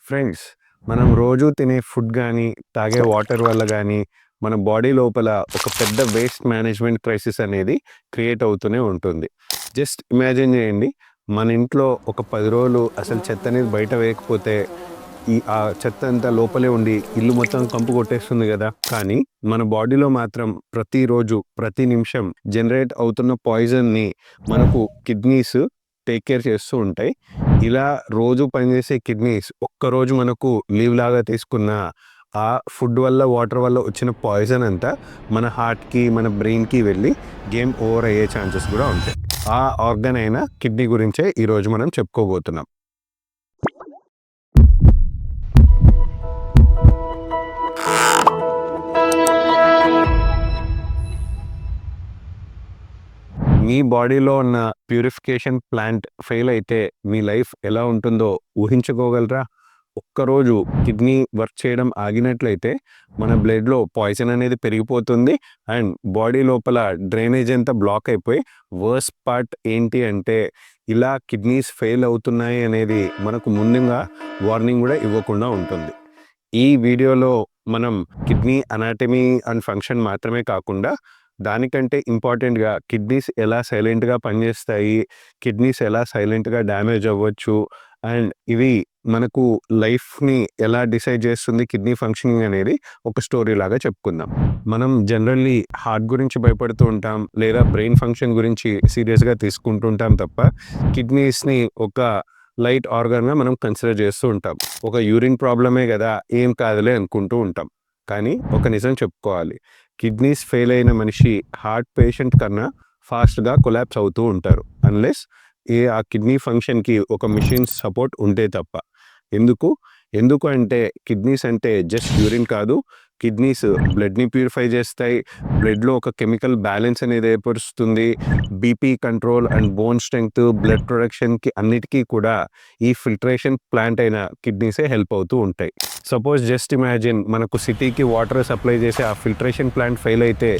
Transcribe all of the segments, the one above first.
Friends, మనం రోజు తినే ఫుడ్ గానీ, తాగే వాటర్ వల్ల గానీ, మన బాడీ లోపల ఒక పెద్ద వేస్ట్ మేనేజ్మెంట్ క్రైసిస్ అనేది క్రియేట్ అవుతూనే ఉంటుంది. జస్ట్ ఇమాజిన్ చేయండి, మన ఇంట్లో ఒక 10 రోజులు అసలు చెత్త అనేది బయట వేయకపోతే, ఆ చెత్త అంతా లోపలే ఉండి ఇల్లు మొత్తం కంపు కొట్టేస్తుంది గదా! కానీ మన బాడీలో మాత్రం ప్రతిరోజు, ప్రతి నిమిషం జనరేట్ అవుతున్న పాయిజన్‌ని మనకు కిడ్నీస్ టేక్ కేర్ చేస్తూ ఉంటాయి. ఇలా రోజు పనిచేసే కిడ్నీస్ ఒక్కరోజు మనకు లీవ్ లాగా తీసుకున్న ఆ ఫుడ్ వల్ల, వాటర్ వల్ల వచ్చిన పాయిజన్ అంతా మన హార్ట్‌కి, మన బ్రెయిన్‌కి వెళ్ళి గేమ్ ఓవర్ అయ్యే ఛాన్సెస్ గూడా ఉంటాయి. ఆ ఆర్గాన్ అయిన కిడ్నీ గురించే ఈరోజు మనం చెప్పుకోబోతున్నాం. మీ బాడీలో ఉన్న ప్యూరిఫికేషన్ ప్లాంట్ ఫెయిల్ అయితే మీ లైఫ్ ఎలా ఉంటుందో ఊహించుకోగలరా? ఒక్కరోజు కిడ్నీ వర్క్ చేయడం ఆగినట్లయితే మన బ్లడ్‌లో పాయిజన్ అనేది పెరిగిపోతుంది. అండ్ బాడీ లోపల డ్రైనేజ్ అంతా బ్లాక్ అయిపోయి వర్స్ట్ పార్ట్ ఏంటి అంటే ఇలా కిడ్నీస్ ఫెయిల్ అవుతున్నాయి అనేది మనకు ముందుగా వార్నింగ్ కూడా ఇవ్వకుండా ఉంటుంది. ఈ వీడియోలో మనం కిడ్నీ అనాటమీ అండ్ ఫంక్షన్ మాత్రమే కాకుండా దానికంటే ఇంపార్టెంట్‌గా కిడ్నీస్ ఎలా సైలెంట్‌గా పనిచేస్తాయి, కిడ్నీస్ ఎలా సైలెంట్‌గా డ్యామేజ్ అవ్వచ్చు, అండ్ ఇవి మనకు లైఫ్‌ని ఎలా డిసైడ్ చేస్తుంది కిడ్నీ ఫంక్షనింగ్ అనేది ఒక స్టోరీ లాగా చెప్పుకుందాం. మనం జనరల్లీ హార్ట్ గురించి భయపడుతూ ఉంటాం, లేదా బ్రెయిన్ ఫంక్షన్ గురించి సీరియస్‌గా తీసుకుంటూ ఉంటాం తప్ప కిడ్నీస్‌ని ఒక లైట్ ఆర్గాన్‌గా మనం కన్సిడర్ చేస్తూ ఉంటాం. ఒక యూరిన్ ప్రాబ్లమే గదా! ఏం కాదులే అనుకుంటూ ఉంటాం. కానీ ఒక నిజం చెప్పుకోవాలి. కిడ్నీస్ ఫెయిల్ అయిన మనిషి హార్ట్ పేషెంట్ కన్నా ఫాస్ట్‌గా కొలాప్స్ అవుతూ ఉంటారు. అన్‌లెస్ ఆ కిడ్నీ ఫంక్షన్‌కి ఒక మెషిన్ సపోర్ట్ ఉంటే తప్ప. ఎందుకు? ఎందుకు అంటే కిడ్నీస్ అంటే జస్ట్ యూరిన్ కాదు. కిడ్నీస్ బ్లడ్‌ని ప్యూరిఫై చేస్తాయి. బ్లడ్‌లో ఒక కెమికల్ బ్యాలెన్స్ అనేది ఏర్పరుస్తుంది. BP control and bone strength, blood ప్రొడక్షన్‌కి అన్నిటికీ కూడా ఈ ఫిల్ట్రేషన్ ప్లాంట్ అయిన కిడ్నీసే హెల్ప్ అవుతూ ఉంటాయి. సపోజ్ జస్ట్ ఇమాజిన్, మనకు సిటీకి వాటర్ సప్లై చేసే ఆ ఫిల్ట్రేషన్ ప్లాంట్ ఫెయిల్ అయితే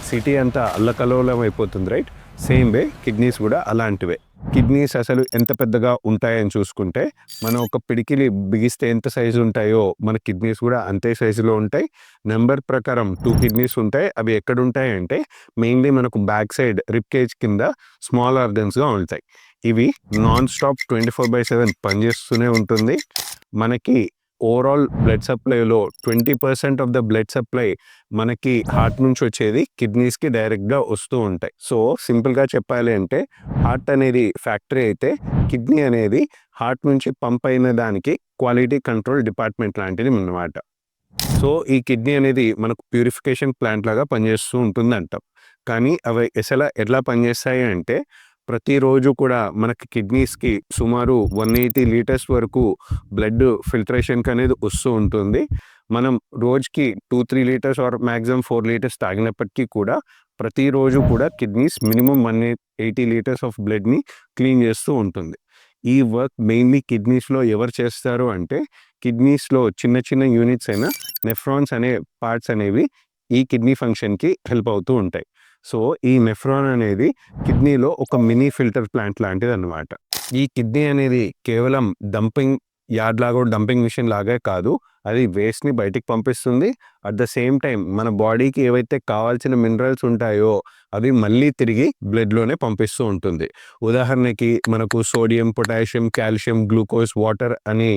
సిటీ అంతా అల్లకల్లోలం అయిపోతుంది, రైట్? సేమ్ వే కిడ్నీస్ కూడా అలాంటివే. కిడ్నీస్ అసలు ఎంత పెద్దగా ఉంటాయని చూసుకుంటే, మనం ఒక పిడికిలి బిగిస్తే ఎంత సైజు ఉంటాయో మన కిడ్నీస్ కూడా అంతే సైజులో ఉంటాయి. నెంబర్ ప్రకారం 2 కిడ్నీస్ ఉంటాయి. అవి ఎక్కడుంటాయి అంటే మెయిన్‌లీ మనకు బ్యాక్ సైడ్ రిబ్ కేజ్ కింద స్మాల్ ఆర్గన్స్‌గా ఉంటాయి. ఇవి నాన్ స్టాప్ 24/7 పనిచేస్తూనే ఉంటుంది. మనకి ఓవరాల్ బ్లడ్ సప్లైలో 20% ఆఫ్ ద బ్లడ్ సప్లై మనకి హార్ట్ నుంచి వచ్చేది కిడ్నీస్‌కి డైరెక్ట్‌గా వస్తూ ఉంటాయి. సో సింపుల్‌గా చెప్పాలి అంటే హార్ట్ అనేది ఫ్యాక్టరీ అయితే కిడ్నీ అనేది హార్ట్ నుంచి పంప్ అయిన దానికి క్వాలిటీ కంట్రోల్ డిపార్ట్మెంట్ లాంటిది అన్నమాట. సో ఈ కిడ్నీ అనేది మనకు ప్యూరిఫికేషన్ ప్లాంట్ లాగా పనిచేస్తూ ఉంటుందంటాం. కానీ అవి ఎట్లా పనిచేస్తాయి అంటే ప్రతిరోజు కూడా మనకి కిడ్నీస్‌కి సుమారు 180 లీటర్స్ వరకు బ్లడ్ ఫిల్ట్రేషన్‌కి అనేది వస్తూ ఉంటుంది. మనం రోజుకి 2, 3 లీటర్స్ ఆర్ మాక్సిమం 4 లీటర్స్ తాగినప్పటికీ కూడా ప్రతిరోజు కూడా కిడ్నీస్ మినిమమ్ 180 లీటర్స్ ఆఫ్ బ్లడ్‌ని క్లీన్ చేస్తూ ఉంటుంది. ఈ వర్క్ మెయిన్‌లీ కిడ్నీస్‌లో ఎవరు చేస్తారు అంటే కిడ్నీస్‌లో చిన్న చిన్న యూనిట్స్ అయిన నెఫ్రాన్స్ అనే పార్ట్స్ అనేవి ఈ కిడ్నీ ఫంక్షన్‌కి హెల్ప్ అవుతూ ఉంటాయి. సో ఈ నెఫ్రాన్ అనేది కిడ్నీలో ఒక మినీ ఫిల్టర్ ప్లాంట్ లాంటిదన్నమాట. ఈ కిడ్నీ అనేది కేవలం డంపింగ్ యార్డ్ లాగా, డంపింగ్ మిషన్ లాగే కాదు. అది వేస్ట్‌ని బయటికి పంపిస్తుంది. అట్ ద సేమ్ టైమ్ మన బాడీకి ఏవైతే కావాల్సిన మినరల్స్ ఉంటాయో అవి మళ్ళీ తిరిగి బ్లడ్‌లోనే పంపిస్తూ ఉంటుంది. ఉదాహరణకి మనకు sodium, potassium, calcium, glucose, water అని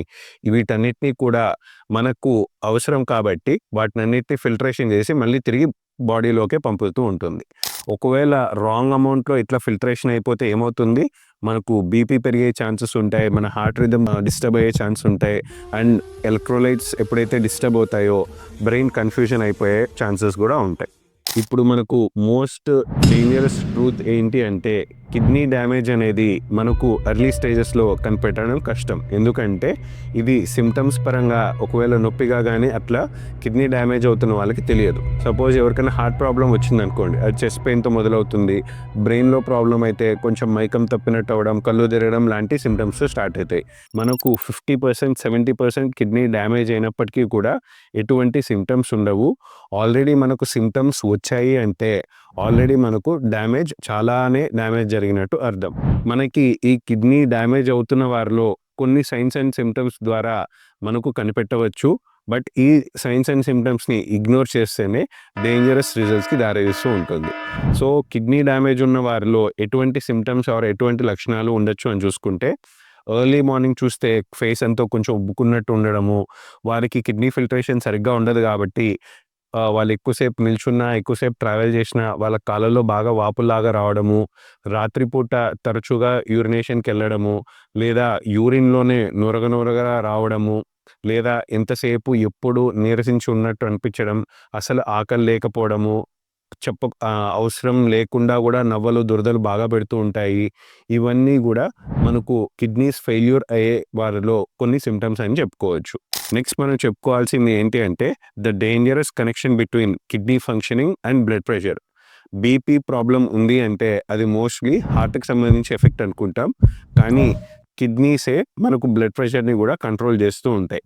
వీటన్నిటిని కూడా మనకు అవసరం కాబట్టి వాటినన్నిటిని ఫిల్ట్రేషన్ చేసి మళ్ళీ తిరిగి బాడీలోకే పంపుతూ ఉంటుంది. ఒకవేళ రాంగ్ అమౌంట్‌లో ఇట్లా ఫిల్ట్రేషన్ అయిపోతే ఏమవుతుంది? మనకు బీపీ పెరిగే ఛాన్సెస్ ఉంటాయి. మన హార్ట్ రిథమ్ డిస్టర్బ్ అయ్యే ఛాన్స్ ఉంటాయి. అండ్ ఎలక్ట్రోలైట్స్ ఎప్పుడైతే డిస్టర్బ్ అవుతాయో బ్రెయిన్ కన్‌ఫ్యూజన్ అయిపోయే ఛాన్సెస్ కూడా ఉంటాయి. ఇప్పుడు మనకు మోస్ట్ డేంజరస్ ట్రూత్ ఏంటి అంటే కిడ్నీ డ్యామేజ్ అనేది మనకు ఎర్లీ స్టేజెస్‌లో కనిపెట్టడం కష్టం. ఎందుకంటే ఇది సిమ్టమ్స్ పరంగా ఒకవేళ నొప్పిగా గానీ అట్లా కిడ్నీ డ్యామేజ్ అవుతున్న వాళ్ళకి తెలియదు. సపోజ్ ఎవరికైనా హార్ట్ ప్రాబ్లమ్ వచ్చిందనుకోండి, అది చెస్ట్ పెయిన్‌తో మొదలవుతుంది. బ్రెయిన్‌లో ప్రాబ్లమ్ అయితే కొంచెం మైకం తప్పినట్టు అవ్వడం, కళ్ళు తిరగడం లాంటి సిమ్టమ్స్ స్టార్ట్ అవుతాయి. మనకు 50%, 70% కిడ్నీ డ్యామేజ్ అయినప్పటికీ కూడా ఎటువంటి సిమ్టమ్స్ ఉండవు. ఆల్రెడీ మనకు సిమ్టమ్స్ వచ్చాయి అంటే ఆల్రెడీ మనకు డ్యామేజ్ జరిగినట్టు అర్థం. మనకి ఈ కిడ్నీ డ్యామేజ్ అవుతున్న వారిలో కొన్ని సైన్స్ అండ్ సిమ్టమ్స్ ద్వారా మనకు కనిపెట్టవచ్చు. బట్ ఈ సైన్స్ అండ్ సిమ్టమ్స్‌ని ఇగ్నోర్ చేస్తేనే డేంజరస్ రిజల్ట్స్‌కి దారితీస్తూ ఉంటుంది. సో, కిడ్నీ డ్యామేజ్ ఉన్న వారిలో ఎటువంటి సిమ్టమ్స్ ఆర్ ఎటువంటి లక్షణాలు ఉండొచ్చు అని చూసుకుంటే, ఎర్లీ మార్నింగ్ చూస్తే ఫేస్ అంతా కొంచెం ఉబ్బుకున్నట్టు ఉండడము, వారికి కిడ్నీ ఫిల్టరేషన్ సరిగ్గా ఉండదు కాబట్టి వాళ్ళు ఎక్కువసేపు నిల్చున్నా, ఎక్కువసేపు ట్రావెల్ చేసినా వాళ్ళ కాళ్ళలో బాగా వాపుల్లాగా రావడము, రాత్రిపూట తరచుగా యూరినేషన్‌కెళ్ళడము, లేదా యూరిన్‌లోనే నురగ నురగగా రావడము, లేదా ఎంతసేపు ఎప్పుడు నీరసించి ఉన్నట్టు అనిపించడం, అసలు ఆకలి లేకపోవడము, అవసరం లేకుండా గూడా నవ్వలు, దురదలు బాగా పెడుతూ ఉంటాయి. ఇవన్నీ గూడా మనకు కిడ్నీస్ ఫెయిల్యూర్ అయ్యే వారిలో కొన్ని సింప్టమ్స్ అని చెప్పుకోవచ్చు. నెక్స్ట్ మనం చెప్పుకోవాల్సింది ఏంటి అంటే, the dangerous connection between kidney functioning and blood pressure. BP problem ఉంది అంటే అది మోస్ట్‌లీ హార్ట్‌కి సంబంధించి ఎఫెక్ట్ అనుకుంటాం. కానీ కిడ్నీసే మనకు బ్లడ్ ప్రెషర్‌ని గూడా కంట్రోల్ చేస్తూ ఉంటాయి.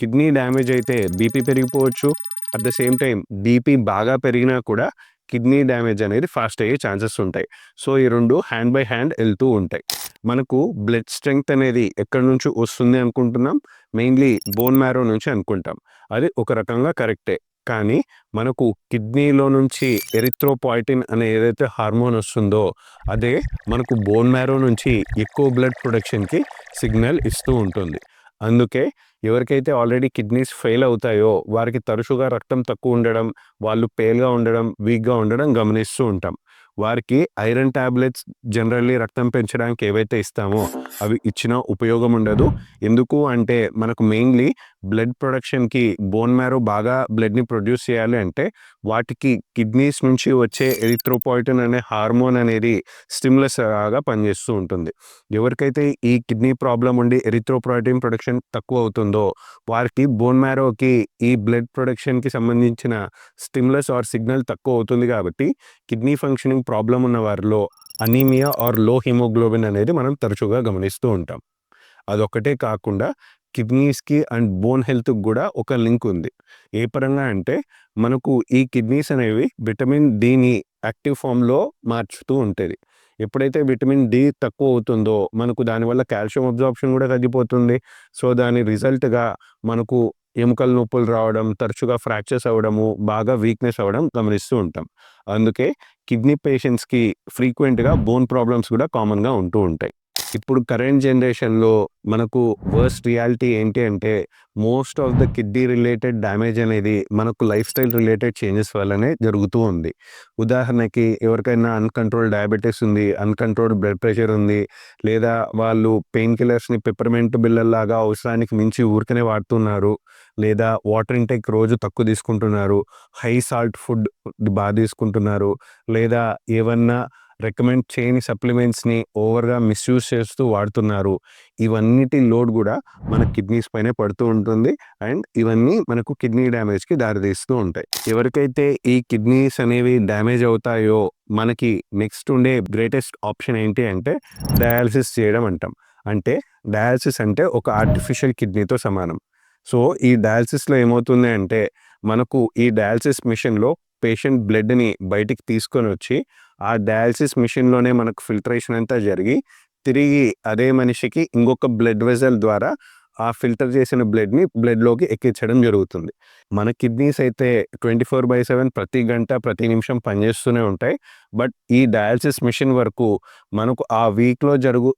కిడ్నీ డ్యామేజ్ అయితే బీపీ పెరిగిపోవచ్చు. At the same time BP బాగా పెరిగినా కూడా కిడ్నీ డ్యామేజ్ అనేది ఫాస్ట్ అయ్యే ఛాన్సెస్ ఉంటాయి. సో, ఈ 2 హ్యాండ్ బై హ్యాండ్ ఎళ్తూ ఉంటాయి. మనకు బ్లడ్ స్ట్రెంగ్త్ అనేది ఎక్కడి నుంచి వస్తుంది అనుకుంటున్నాం? మెయిన్‌లీ బోన్ మ్యారో నుంచి అనుకుంటాం. అది ఒక రకంగా కరెక్టే. కానీ మనకు కిడ్నీలో నుంచి ఎరిథ్రోపాయిటిన్ అనే ఏదైతే హార్మోన్ వస్తుందో, అదే మనకు బోన్ మ్యారో నుంచి ఎక్కువ బ్లడ్ ప్రొడక్షన్‌కి సిగ్నల్ ఇస్తూ ఉంటుంది. అందుకే ఎవరికైతే ఆల్రెడీ కిడ్నీస్ ఫెయిల్ అవుతాయో వారికి తరచుగా రక్తం తక్కువ ఉండడం, వాళ్ళు పేల్‌గా ఉండడం, వీక్‌గా ఉండడం గమనిస్తూ ఉంటాం. వారికి ఐరన్ టాబ్లెట్స్ జనరల్లీ రక్తం పెంచడానికి ఏవైతే ఇస్తామో అవి ఇచ్చినా ఉపయోగం ఉండదు. ఎందుకు అంటే మనకు మెయిన్‌లీ బ్లడ్ ప్రొడక్షన్‌కి బోన్ మ్యారో బాగా బ్లడ్‌ని ప్రొడ్యూస్ చేయాలి అంటే వాటికి కిడ్నీస్ నుంచి వచ్చే ఎరిథ్రోపాయిటిన్ అనే హార్మోన్ అనేది స్టిమ్యులస్ లాగా పనిచేస్తూ ఉంటుంది. ఎవరికైతే ఈ కిడ్నీ ప్రాబ్లమ్ ఉండి ఎరిథ్రోపాయిటిన్ ప్రొడక్షన్ తక్కువ అవుతుందో వారికి బోన్ మ్యారోకి ఈ బ్లడ్ ప్రొడక్షన్‌కి సంబంధించిన స్టిమ్యులస్ ఆర్ సిగ్నల్ తక్కువ అవుతుంది కాబట్టి కిడ్నీ ఫంక్షనింగ్ ప్రాబ్లమ్ ఉన్న వారిలో అనీమియా ఆర్ లో హిమోగ్లోబిన్ అనేది మనం తరచుగా గమనిస్తూ ఉంటాం. అదొక్కటే కాకుండా కిడ్నీస్‌కి అండ్ బోన్ హెల్త్‌కి గూడా ఒక లింక్ ఉంది. ఏ పరంగా అంటే మనకు ఈ కిడ్నీస్ అనేవి విటమిన్ డీని యాక్టివ్ ఫార్మ్‌లో మార్చుతూ ఉంటది. ఎప్పుడైతే విటమిన్ డి తక్కువ అవుతుందో మనకు దానివల్ల కాల్షియం అబ్జార్ప్షన్ గూడా తగ్గిపోతుంది. సో, దాని రిజల్ట్‌గా మనకు ఎముకల నొప్పులు రావడం, తరచుగా ఫ్రాక్చర్స్ అవ్వడము, బాగా వీక్‌నెస్ అవ్వడం గమనిస్తూ ఉంటాం. అందుకే కిడ్నీ పేషెంట్స్‌కి ఫ్రీక్వెంట్‌గా బోన్ ప్రాబ్లమ్స్ గూడా కామన్‌గా ఉంటూ ఉంటాయి. ఇప్పుడు కరెంట్ జనరేషన్‌లో మనకు వర్స్ట్ రియాలిటీ ఏంటి అంటే most of the kidney related damage అనేది మనకు లైఫ్ స్టైల్ రిలేటెడ్ చేంజెస్ వల్లనే జరుగుతూ ఉంది. ఉదాహరణకి ఎవరికైనా అన్‌కంట్రోల్డ్ డయాబెటిస్ ఉంది, అన్‌కంట్రోల్డ్ బ్లడ్ ప్రెషర్ ఉంది, లేదా వాళ్ళు పెయిన్ కిల్లర్స్‌ని పెప్పర్‌మెంట్ బిళ్ళల్లాగా అవసరానికి మించి ఊరికనే వాడుతున్నారు, లేదా వాటర్ ఇంటేక్ రోజు తక్కువ తీసుకుంటున్నారు, హై సాల్ట్ ఫుడ్ తీసుకుంటున్నారు, లేదా ఏవన్నా రికమెండ్ చేయని సప్లిమెంట్స్‌ని ఓవర్‌గా మిస్‌యూజ్ చేస్తూ వాడుతున్నారు. ఇవన్నిటి లోడ్ గూడా మన కిడ్నీస్ పైనే పడుతూ ఉంటుంది. అండ్ ఇవన్నీ మనకు కిడ్నీ డ్యామేజ్‌కి దారితీస్తూ ఉంటాయి. ఎవరికైతే ఈ కిడ్నీస్ అనేవి డ్యామేజ్ అవుతాయో మనకి నెక్స్ట్ ఉండే గ్రేటెస్ట్ ఆప్షన్ ఏంటి అంటే డయాలిసిస్ చేయడం అంటాం. అంటే డయాలిసిస్ అంటే ఒక ఆర్టిఫిషియల్ కిడ్నీతో సమానం. సో, ఈ డయాలిసిస్‌లో ఏమవుతుంది అంటే మనకు ఈ డయాలిసిస్ మిషన్‌లో పేషెంట్ బ్లడ్‌ని బయటికి తీసుకొనొచ్చి ఆ డయాలిసిస్ మిషన్‌లోనే మనకు ఫిల్టరేషన్ అంతా జరిగి, తిరిగి అదే మనిషికి ఇంకొక బ్లడ్ వెసెల్ ద్వారా ఆ ఫిల్టర్ చేసిన బ్లడ్‌ని బ్లడ్‌లోకి ఎక్కించడం జరుగుతుంది. మన కిడ్నీస్ అయితే 24/7 ప్రతి గంట, ప్రతి నిమిషం పనిచేస్తూనే ఉంటాయి. బట్ ఈ డయాలిసిస్ మిషన్ వరకు మనకు ఆ వీక్‌లో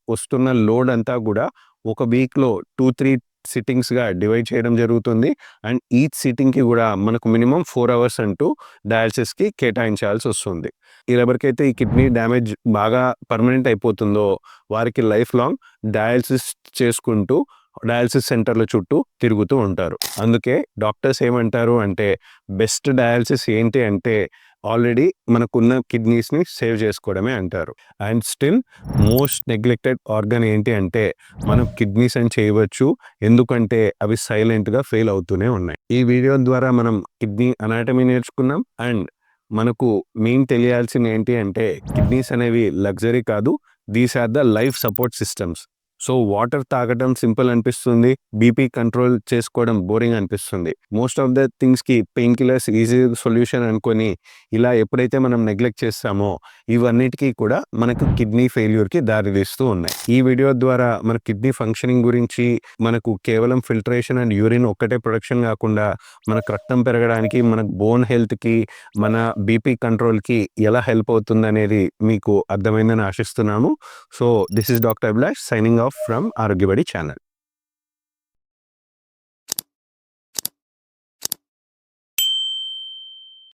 వస్తున్న లోడ్ అంతా గూడా ఒక వీక్‌లో 2, 3 సిట్టింగ్స్‌గా డివైడ్ చేయడం జరుగుతుంది. అండ్ ఈచ్ సిట్టింగ్‌కి గూడా మనకు మినిమమ్ 4 అవర్స్ అంటూ డయాలిసిస్‌కి కేటాయించాల్సొస్తుంది. ఎవరికైతే ఈ కిడ్నీ డ్యామేజ్ బాగా పర్మనెంట్ అయిపోతుందో వారికి లైఫ్ లాంగ్ డయాలిసిస్ చేసుకుంటూ డయాలిసిస్ సెంటర్‌ల చుట్టూ తిరుగుతూ ఉంటారు. అందుకే డాక్టర్స్ ఏమంటారు అంటే బెస్ట్ డయాలిసిస్ ఏంటి అంటే ఆల్రెడీ మనకున్న కిడ్నీస్‌ని సేవ్ చేసుకోవడమే అంటారు. And still most neglected organ ఏంటి అంటే మనం కిడ్నీస్ అని చేయవచ్చు. ఎందుకంటే అవి సైలెంట్‌గా ఫెయిల్ అవుతూనే ఉన్నాయి. ఈ వీడియో ద్వారా మనం కిడ్నీ అనాటమీ నేర్చుకున్నాం. అండ్ మనకు మెయిన్ తెలియాల్సింది ఏంటి అంటే కిడ్నీస్ అనేవి లగ్జరీ కాదు. These are the life support systems. So water తాగడం సింపుల్ అనిపిస్తుంది, బీపీ కంట్రోల్ చేసుకోవడం బోరింగ్ అనిపిస్తుంది. మోస్ట్ ఆఫ్ ద థింగ్స్కి పెయిన్ కిల్లర్స్ ఈజీ సొల్యూషన్ అనుకొని ఇలా ఎప్పుడైతే మనం నెగ్లెక్ట్ చేస్తామో ఇవన్నిటికీ కూడా మనకు కిడ్నీ ఫెయిల్యూర్కి దారితీస్తూ ఉన్నాయి. ఈ వీడియో ద్వారా మన కిడ్నీ ఫంక్షనింగ్ గురించి, మనకు కేవలం ఫిల్టరేషన్ అండ్ యూరిన్ ఒక్కటే ప్రొడక్షన్ కాకుండా మనకు రక్తం పెరగడానికి, మన బోన్ హెల్త్కి, మన బీపీ కంట్రోల్కి ఎలా హెల్ప్ అవుతుంది అనేది మీకు అర్థమైందని ఆశిస్తున్నాము. So this is doctor Abhilash signing off from Arogyabadi channel.